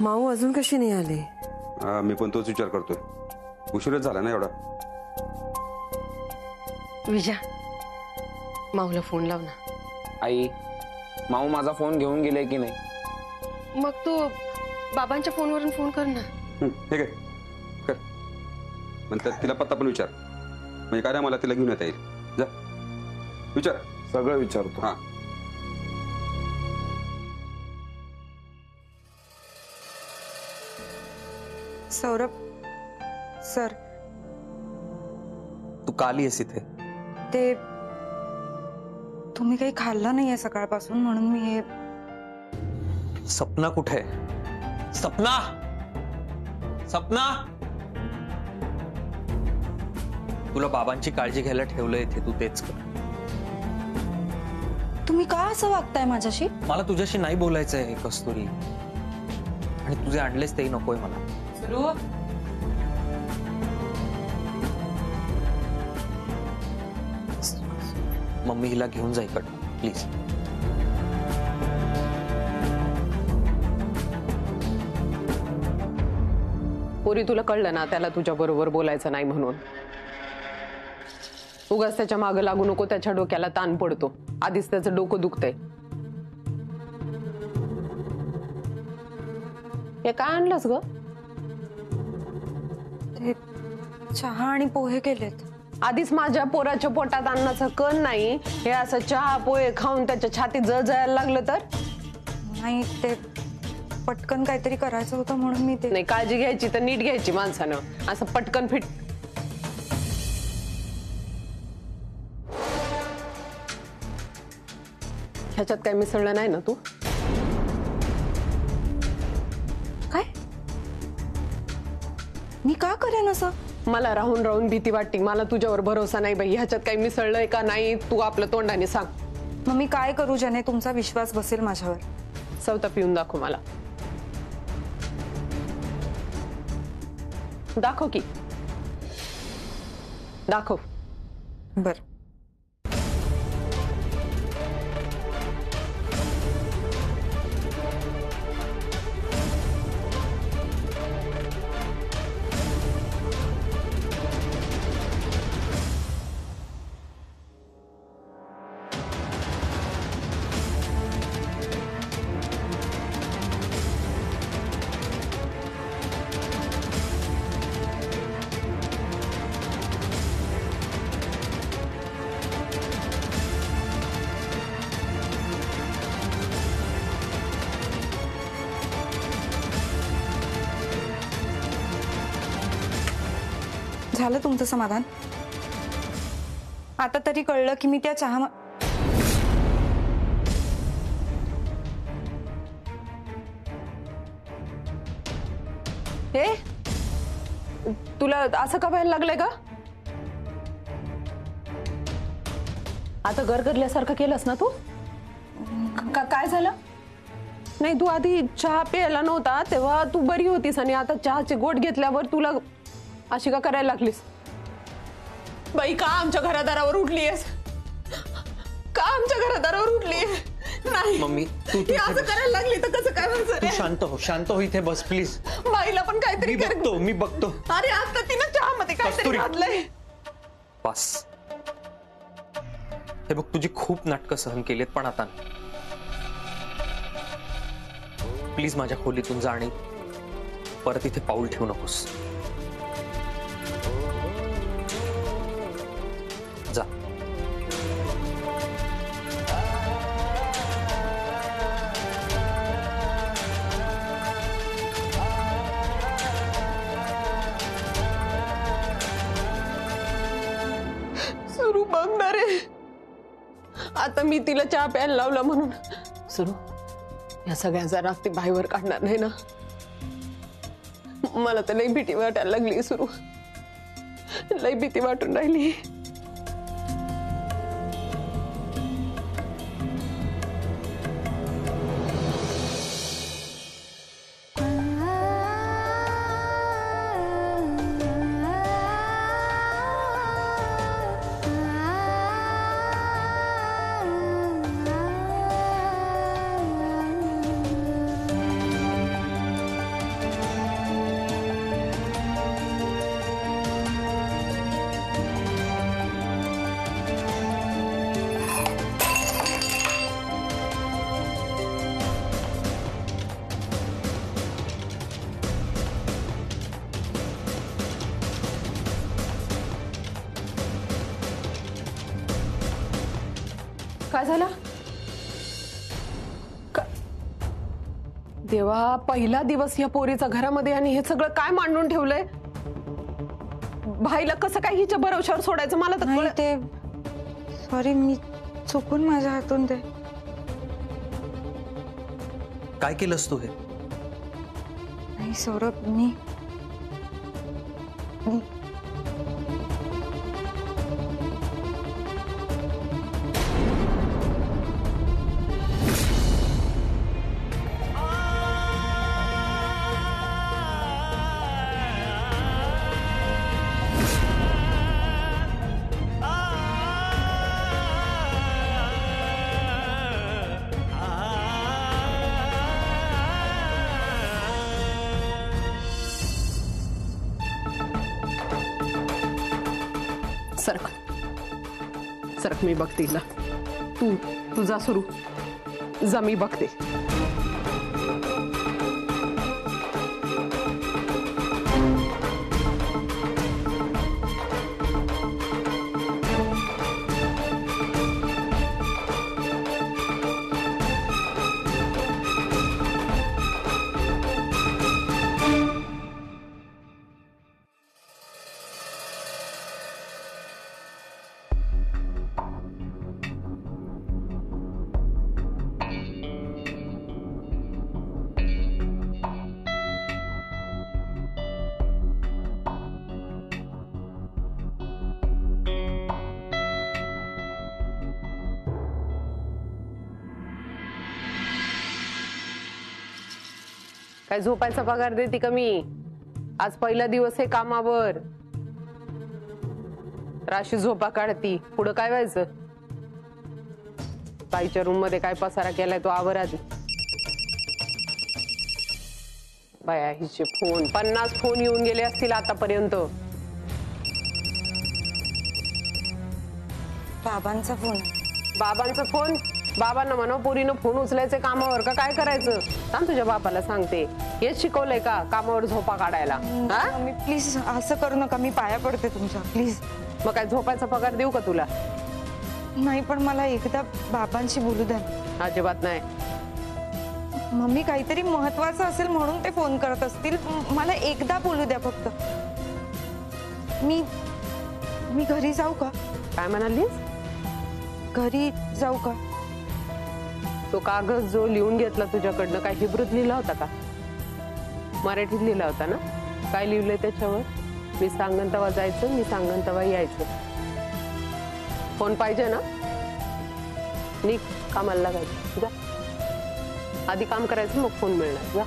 माऊ अजून कशी नाही आली? मी पण तोच विचार करतोय, उशीरच झाला ना एवढा. विजया, माऊला फोन लाव ना. आई, माऊ माझा फोन घेऊन गेले की नाही? मग तू बाबांच्या फोनवरून फोन कर ना. ठीक आहे, कर. नंतर तिला पत्ता पण विचार, म्हणजे काय मला तिला घेऊन येता येईल. जा विचार, सगळं विचारतो. हा. सौरभ सर, तू का आलीयस इथे? ते तुम्ही काही खाल्लं नाहीये सकाळपासून, म्हणून मी हे. सपना कुठे? सपना, सपना, तुला बाबांची काळजी घ्यायला ठेवलंय इथे, तू तेच कर. तुम्ही का असं वागताय माझ्याशी? मला तुझ्याशी नाही बोलायचंय कस्तुरी, आणि तुझे आणलेस तेही नकोय मला. मम्मी हिला घेऊन जा इकडं प्लीज. पोरी, तुला कळलं ना त्याला तुझ्या बरोबर बोलायचं नाही म्हणून. उगाच त्याच्या मागं लागू नको, त्याच्या डोक्याला ताण पडतो. आधीच त्याचं डोकं दुखतंय. हे काय आणलंस ग? ते चहा आणि पोहे केलेत. आधीच माझ्या पोराच्या पोटात अन्नाचं कण नाही, हे असं चहा पोहे खाऊन त्याच्या छातीत जळजळायला लागलं तर? नाही, ते पटकन काहीतरी करायचं होतं म्हणून मी ते. नाही, काळजी घ्यायची तर नीट घ्यायची माणसानं, असं पटकन फिट. ह्याच्यात काय मिसळलं नाही ना तू? काय? मी का करेन असं? मला राहून राहून भीती वाटते. मला तुझ्यावर भरोसा नाही बाई. ह्याच्यात काही मिसळलंय का नाही तू आपलं तोंडाने सांग. मग मी काय करू ज्याने तुमचा विश्वास बसेल माझ्यावर? सवता पिऊन दाखव मला. दाखव की, दाखव. बर. झालं तुमचं समाधान? आता तरी कळलं की मी त्या चहा. हे तुला असं का व्हायला लागलंय का? आता गरगरल्यासारखं केलंस ना तू? काय झालं? नाही, तू आधी चहा प्यायला नव्हता तेव्हा तू बरी होतीस, आणि आता चहाचे गोट घेतल्यावर तुला अशी का करायला लागलीस? बाई, का आमच्या घरादारावर उठलीयस? का आमच्या घरादारावर उठलीयस? नाही मम्मी, तू असं करायला लागली तर कसं काय व्हायचं? तू शांत हो इथे बस प्लीज. बाईला पण काहीतरी मी बघतो. अरे आता तिनं चहामध्ये काहीतरी घातलंय. बस. हे बघ, तुझी खूप नाटकं सहन केलीत, पण आता प्लीज माझ्या खोलीतून जा आणि परत इथे पाऊल ठेवू नकोस. जा. सुरू बघणार आहे आता मी तिला चहा प्यायला लावला म्हणून. सुरू, या सगळ्याचा राग ती बाईवर काढणार नाही ना? मला तर लई भीती वाटायला लागली सुरू, लई भीती वाटून राहिली. काय झालं? देवा, पहिला दिवस या पोरीचा घरामध्ये आणि हे सगळं काय मांडून ठेवलंय? भाईला कसं काय हिच्या भरोश्यावर सोडायचं मला तर नाही ते सॉरी, मी चुकून माझ्या हातून ते. काय केलंस तू हे? नाही सौरभ, मी सरक मी बघते हिला. तू जा सुरू, जा मी बघते. काय झोपायचा पगार देते का मी? आज पहिला दिवस आहे कामावर. राशी झोपा काढती, पुढं काय व्हायचं? बाईच्या रूम मध्ये काय पसारा केलाय तो आवर आधी. बाया हिचे फोन 50 फोन येऊन गेले असतील आतापर्यंत. बाबांचा फोन. बाबांचा फोन? बाबांना म्हणा पोरीनं फोन उचलायचे कामावर का काय करायचं? सांग तुझ्या बापाला सांगते. हेच शिकवलंय का कामावर झोपा काढायला? मम्मी प्लीज असं करू नका, मी पाया पडते तुमच्या, प्लीज. मग काय झोपायचा पगार देऊ का तुला? नाही पण मला एकदा बाबांशी बोलू द्या. अजिबात नाही. मम्मी काहीतरी महत्वाचं असेल म्हणून ते फोन करत असतील. मला एकदा बोलू द्या फक्त. मी घरी जाऊ का? काय म्हणालीस? घरी जाऊ का? तो कागद जो लिहून घेतला तुझ्याकडनं काय हिब्रूत लिहिला होता का? मराठीत लिहिला होता ना? काय लिहिलंय त्याच्यावर? मी सांगन तेव्हा जायचं, मी सांगन तेव्हा यायचं. फोन पाहिजे ना? निघ, कामाला लागायचं. जा, आधी काम करायचं मग फोन मिळणार. जा.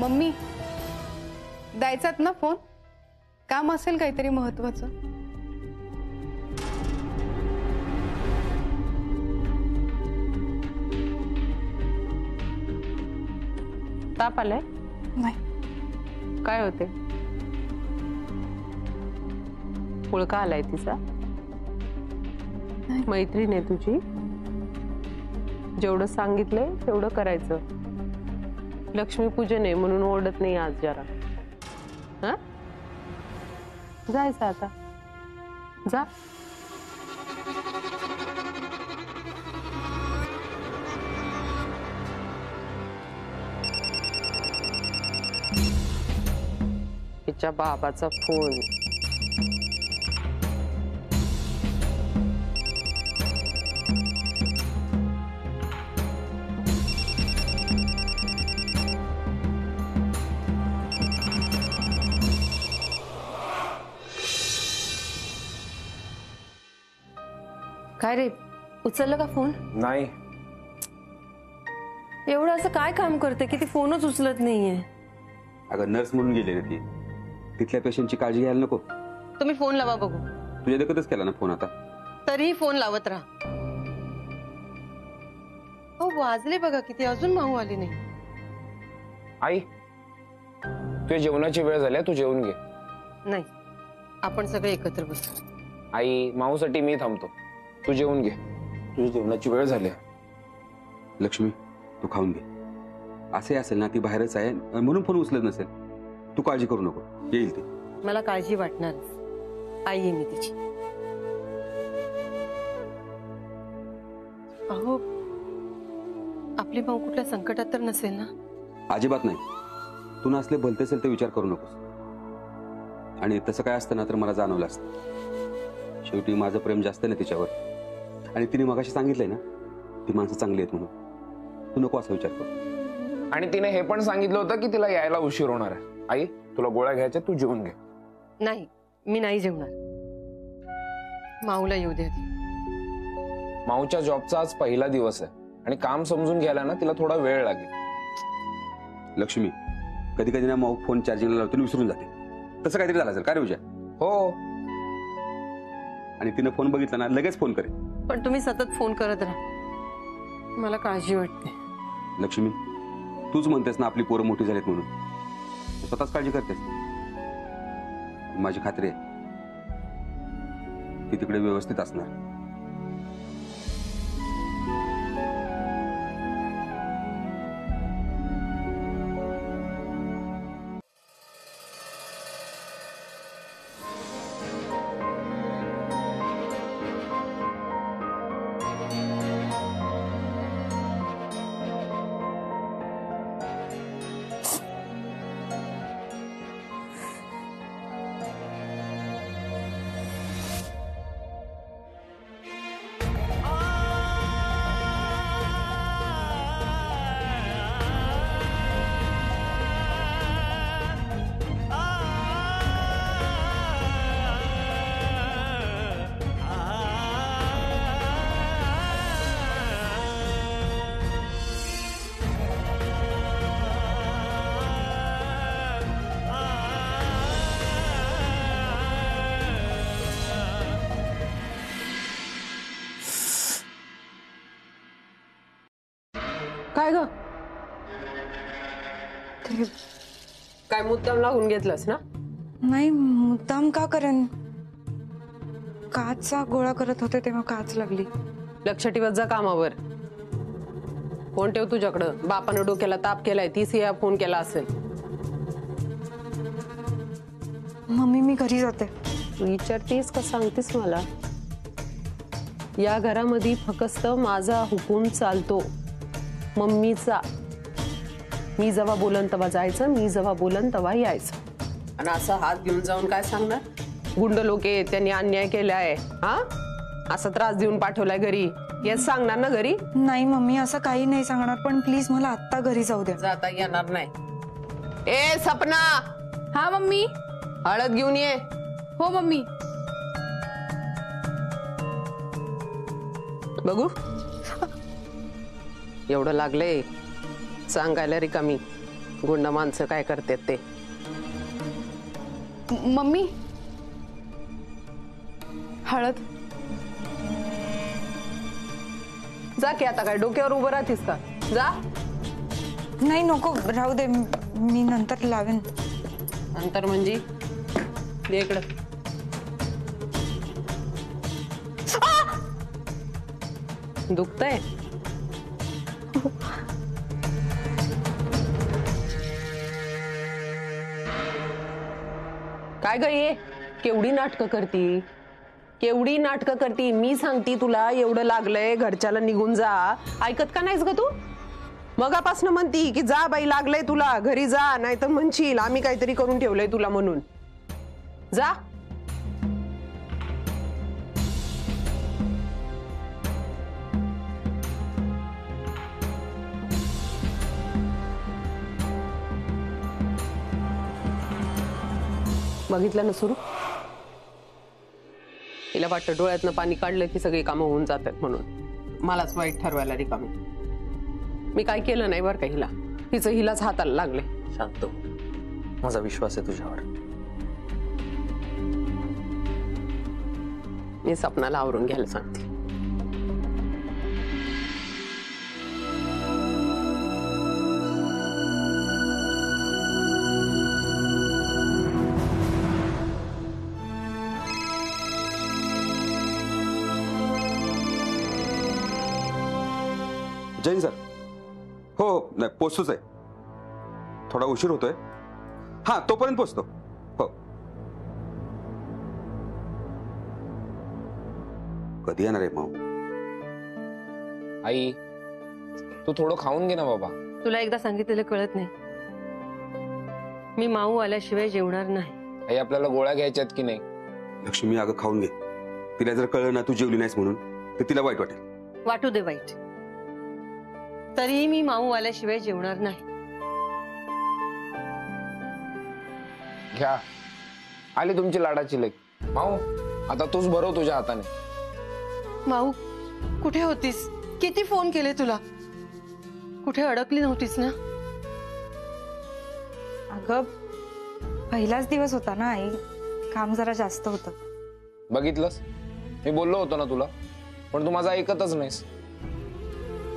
मम्मी द्यायचात ना फोन? काम असेल काहीतरी महत्वाचं. ताप आलाय? नाही. काय होते? पुळका आलाय तिचा? मैत्रीण आहे तुझी? जेवढं सांगितलंय तेवढं करायचं. लक्ष्मीपूजन आहे म्हणून ओरडत नाही आज जरा. हा, जायचं आता. जा. तिच्या बाबाचा फोन. काय रे, उचललं का फोन? नाही. एवढं असं काय काम करते की ती फोनच उचलत नाहीये? अगं नर्स म्हणून गेली ना ती, तिथल्या पेशंटची काळजी घ्यायला नको? तुम्ही फोन लावा बघू. तुझ्या देखतच केला ना फोन आता? तरीही फोन लावत राहा. हो वाजले बघा किती, अजून माऊ आली नाही. आई, तुझ्या जेवणाची वेळ झाली, तू जेवून घे. नाही, आपण सगळे एकत्र बसू. आई, माऊसाठी मी थांबतो, तू जेवून घे. तुझी जेवणाची वेळ झाली. लक्ष्मी तू खाऊन घे. असे असेल ना ती बाहेरच आहे म्हणून फोन उचलत नसेल. तू काळजी करू नको, येईल ती. मला काळजी वाटणार, आई आहे मी तिची. अहो, आपली भाऊ कुठल्या संकटात तर नसेल ना? अजिबात नाही. तू नसले भलते असेल ते विचार करू नकोस. आणि तसं काय असतं ना तर मला जाणवलं असतं. शेवटी माझं प्रेम जास्त ना तिच्यावर. आणि तिने मगाशी सांगितलंय ना ती माणसं चांगली आहेत म्हणून. तू नको असा विचार कर. आणि तिने हे पण सांगितलं होतं की तिला यायला उशीर होणार आहे. आई, तुला गोळ्या घ्यायच्या, तू जेवून घे. नाही, मी नाही जेवणार. माऊला येऊ दे आधी. माऊच्या जॉबचा आज पहिला दिवस आहे आणि काम समजून घ्यायला ना तिला थोडा वेळ लागेल. लक्ष्मी, कधी कधी ना माऊ फोन चार्जिंगला लावतो आणि विसरून जाते. तसं काहीतरी झालं असेल. काय रे विजय? हो. आणि तिनं फोन बघितला ना लगेच फोन करे. पण तुम्ही सतत फोन करत राहा, मला काळजी वाटते. लक्ष्मी, तूच म्हणतेस ना आपली पोरं मोठी झालीत म्हणून. स्वतःच काळजी करतेस. माझी खात्री आहे ती तिकडे व्यवस्थित असणार. काय ग? काय मुद्दाम लागून घेतलंस ना? नाही, मुद्दाम का करेन? काचचा गोळा करत होते तेव्हा काच लागली. लक्ष ठेवत जा कामावर. फोन ठेव तुझ्याकडं. बापानं डोक्याला ताप केलाय, 30 वेळा फोन केला असेल. मम्मी, मी घरी जाते. विचारतीस का सांगतीस मला? या घरामध्ये फक्त माझा हुकूम चालतो, मम्मीचा. मी जेव्हा बोलन तेव्हा जायचं, मी जेव्हा बोलन तेव्हा यायचं. आणि असं हात घेऊन जाऊन काय सांगणार? गुंड लोक आहेत, त्यांनी अन्याय केलाय, हा असा त्रास देऊन पाठवलाय घरी, हेच सांगणार ना घरी? नाही मम्मी, असं काही नाही सांगणार, पण प्लीज मला आत्ता घरी जाऊ द्या. जाता येणार नाही. ए सपना, हा मम्मी. हळद घेऊन ये. हो मम्मी. बघू एवढं लागलंय सांगायला रिकामी. गुंड माणसं काय करतात ते. मम्मी, हळद. जा की आता काय डोक्यावर उभं राहतीस का? जा. नाही नको, राहू दे, मी नंतर लावेन. नंतर म्हणजे दे इकडं. दुखतंय? काय ग ये केवढी नाटकं करती, केवढी नाटकं करती. मी सांगती तुला एवढं लागलंय, घरच्याला निघून जा. ऐकत का नाहीस ग तू? मगापासून म्हणती की जा बाई, लागलंय तुला, घरी जा, नाही तर म्हणशील आम्ही काहीतरी करून ठेवलंय तुला म्हणून. जा. बघितलं ना सुरू? तिला वाटतं डोळ्यातनं पाणी काढलं की सगळी कामं होऊन जातात म्हणून. मलाच वाईट ठरवायला रिकामी. मी काय केलं नाही बरं का हिला. तिचं हिलाच हाताला लागले. शांत हो, माझा विश्वास आहे तुझ्यावर. मी सपनाला आवरून घ्यायला सांगते. जैन सर. हो हो, नाही पोचतोच आहे. थोडा उशीर होतोय. हा, तोपर्यंत पोचतो. हो. कधी येणार आहे माऊ? आई तू थोडं खाऊन घे ना बाबा. तुला एकदा सांगितलेलं कळत नाही. मी माऊ आल्याशिवाय जेवणार नाही. आई आपल्याला गोळ्या घ्यायच्यात की नाही? लक्ष्मी अगं खाऊन घे. तिला जर कळलं ना तू जेवली नाहीस म्हणून तर तिला वाईट वाटेल. वाटू दे वाईट, तरीही मी माऊ आल्याशिवाय जेवणार नाही. घ्या, आली तुमची लाडाची लेक. माऊ आता तूच भरव तुझ्या हाताने. माऊ कुठे होतीस? किती फोन केले तुला, कुठे अडकली नव्हतीस ना? अगं पहिलाच दिवस होता ना आई, काम जरा जास्त होतं. बघितलंस, मी बोललो होतो ना तुला, पण तू माझं ऐकतच नाहीस.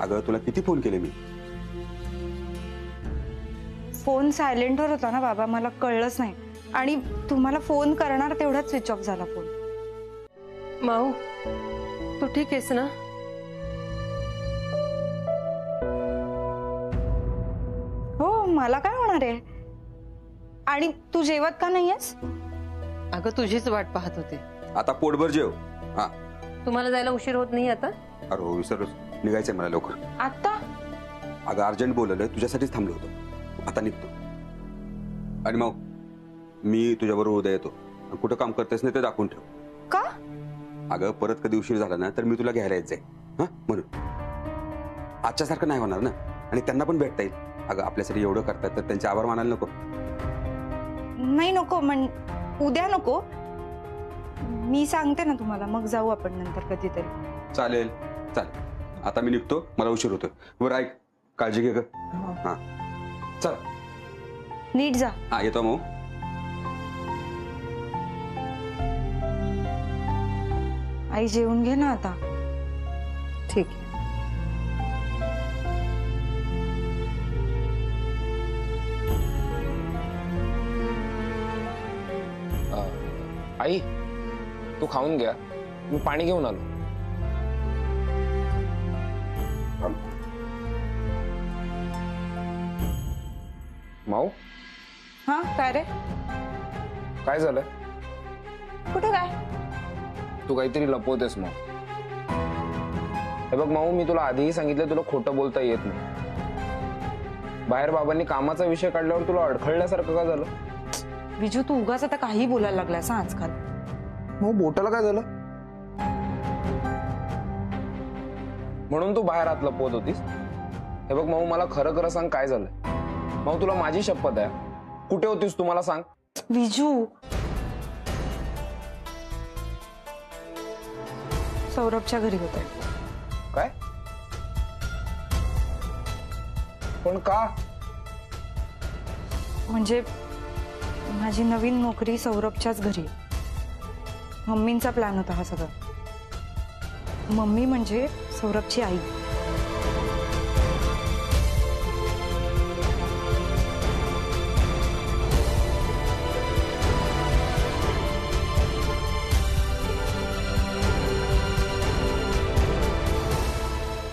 अगं तुला किती फोन केले मी. फोन सायलेंटवर होता ना बाबा, मला कळलंच नाही. आणि तुम्हाला फोन करणार तेवढाच स्विच ऑफ झाला फोन. माऊ तू ठीक आहेस ना? हो, मला काय होणार आहे. आणि तू जेवत का नाहीयेस? अगं तुझीच वाट पाहत होते. आता पोटभर जेव. हा. तुम्हाला जायला उशीर होत नाही आता? अरे हो, विसरलोच. निघायचंय मला लवकर. आता अगं अर्जंट बोलवलंय, तुझ्यासाठीच थांबलो होतो. आता निघतो. आणि मग मी तुझ्याबरोबर उद्या येतो. कुठं काम करतेस नाही ते दाखवून ठेव. का? अगं परत कधी उशीर झाला ना तर मी तुला घ्यायला येत जाईल. हा म्हणून आजच्या सारखं नाही होणार ना. आणि त्यांना पण भेटता येईल. अगं आपल्यासाठी एवढं करतात तर त्यांचे आभार मानायला नको? नाही नको, उद्या नको. मी सांगते ना तुम्हाला, मग जाऊ आपण नंतर कधीतरी. चालेल चालेल. आता मी निघतो, मला उशीर होतोय. बरं ऐक, काळजी घे ग. हा चल. नीट जा. हा येतो मग. आई जेवून घे ना आता. ठीक आहे. आई तू खाऊन घ्या, मी पाणी घेऊन आलो. माऊ हा काय रे? काय झालं? कुठे काय? तू काहीतरी लपवतेस माऊ. हे बघ माऊ, मी तुला आधीही सांगितलं तुला खोटं बोलता येत नाही. बाहेर बाबांनी कामाचा विषय काढल्यावर तुला अडखळल्यासारखं का झालं? विजू तू उगाच आता काही बोलायला लागलास हा आजकाल. मग बोटाला काय झालं? म्हणून तू बाहेर आत लपवत होतीस? हे बघ माऊ, मला खरं खरं सांग काय झालंय. माऊ तुला माझी शपथ आहे, कुठे होतीस तू मला सांग. विजू सौरभच्या घरी होते. काय? पण का? म्हणजे माझी नवीन नोकरी सौरभच्याच घरी. मम्मींचा प्लॅन होता हा सगळा. मम्मी म्हणजे सौरभची आई.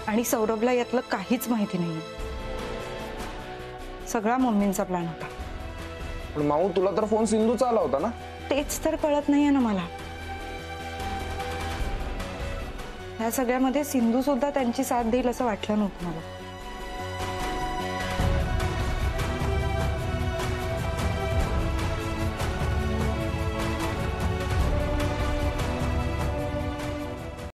आणि सौरभला यातलं काहीच माहिती नाही. सगळा मम्मींचा प्लॅन होता. पण माऊ तुला तर फोन सिंधूचा आला होता ना? तेच तर कळत नाहीये ना मला. या सगळ्यामध्ये सिंधू सुद्धा त्यांची साथ देईल असं वाटलं नव्हतं मला.